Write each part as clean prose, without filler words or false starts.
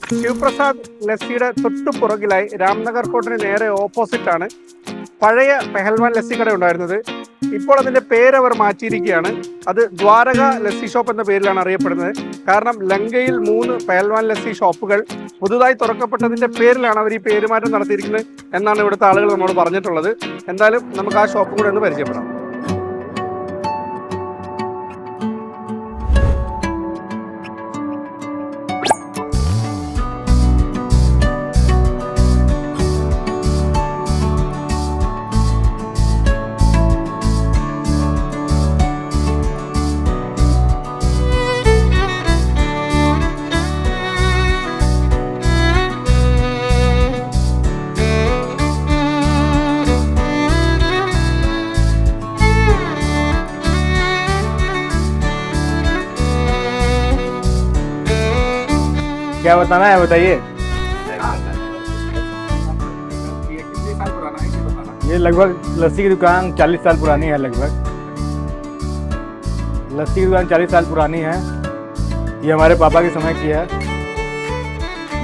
ശിവപ്രസാദ് ലസ്സിയുടെ തൊട്ടു പുറകിലായി രാംനഗർ ഫോർട്ടിന് നേരെ ഓപ്പോസിറ്റ് ആണ് പഴയ പെഹൽവാൻ ലസ്സി കട ഉണ്ടായിരുന്നത്. ഇപ്പോൾ അതിന്റെ പേര് അവർ മാറ്റിയിരിക്കുകയാണ്. അത് ദ്വാരക ലസ്സി ഷോപ്പ് എന്ന പേരിലാണ് അറിയപ്പെടുന്നത്. കാരണം ലങ്കയിൽ 3 പെഹൽവാൻ ലസ്സി ഷോപ്പുകൾ പുതുതായി തുറക്കപ്പെട്ടതിന്റെ പേരിലാണ് അവർ ഈ പേരുമാറ്റം നടത്തിയിരിക്കുന്നത് എന്നാണ് ഇവിടുത്തെ ആളുകൾ നമ്മോട് പറഞ്ഞിട്ടുള്ളത്. എന്തായാലും നമുക്ക് ആ ഷോപ്പ് കൂടെ ഒന്ന് പരിചയപ്പെടാം. क्या बताना है बताइए। ये लगभग लस्सी की दुकान 40 साल पुरानी है। लगभग लस्सी की दुकान 40 साल पुरानी है। ये हमारे पापा के समय की है।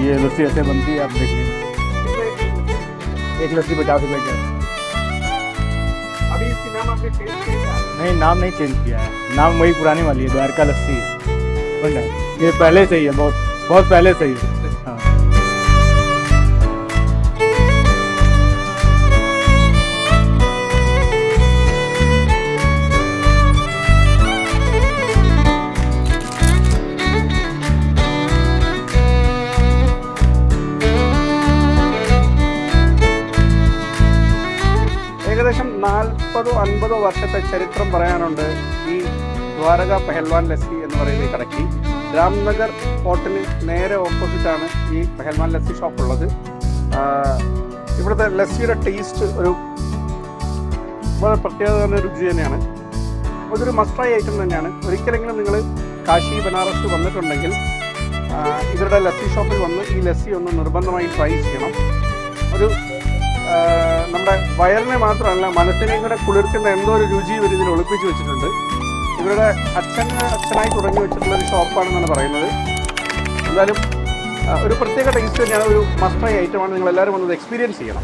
ये लस्सी ऐसे बनती है, आप देख लीजिए। एक लस्सी 50 रुपए की है। अभी इसकी नाम आपने चेंज किया? नहीं, नाम नहीं चेंज किया है। नाम वही पुरानी वाली है, द्वारका लस्सी है। ये पहले से ही है, बहुत पहले से ही है। हाँ। ഏകദേശം 40-50 വർഷത്തെ ചരിത്രം പറയാനുണ്ട് ഈ ദ്വാരക പെഹൽവാൻ ലസ്സി എന്ന് പറയുന്ന ഈ കടയ്ക്ക്. രാംനഗർ ഫോർട്ടിന് നേരെ ഓപ്പോസിറ്റാണ് ഈ പെഹൽവാൻ ലസ്സി ഷോപ്പ് ഉള്ളത്. ഇവിടുത്തെ ലസ്സിയുടെ ടേസ്റ്റ് ഒരു വളരെ പ്രത്യേകത രുചി തന്നെയാണ്. അതൊരു മസ്റ്റ് ഐറ്റം തന്നെയാണ്. ഒരിക്കലെങ്കിലും നിങ്ങൾ കാശി ബനാറസ് വന്നിട്ടുണ്ടെങ്കിൽ ഇവരുടെ ലസ്സി ഷോപ്പിൽ വന്ന് ഈ ലസ്സി ഒന്ന് നിർബന്ധമായി ട്രൈ ചെയ്യണം. ഒരു നമ്മുടെ വയറിനെ മാത്രമല്ല മനസ്സിനെയും കൂടെ കുളിർക്കുന്ന എന്തോ ഒരു രുചി ഇവർ ഇതിൽ ഒളിപ്പിച്ച് വെച്ചിട്ടുണ്ട്. ഇവരുടെ അച്ഛനായി തുടങ്ങി വെച്ചിട്ടുള്ള ഒരു ഷോപ്പാണെന്നാണ് പറയുന്നത്. എന്തായാലും ഒരു പ്രത്യേക ടേസ്റ്റ് തന്നെയാണ്, ഒരു മസ്റ്റ് ഐറ്റമാണ്. നിങ്ങൾ എല്ലാവരും വന്നത് എക്സ്പീരിയൻസ് ചെയ്യണം.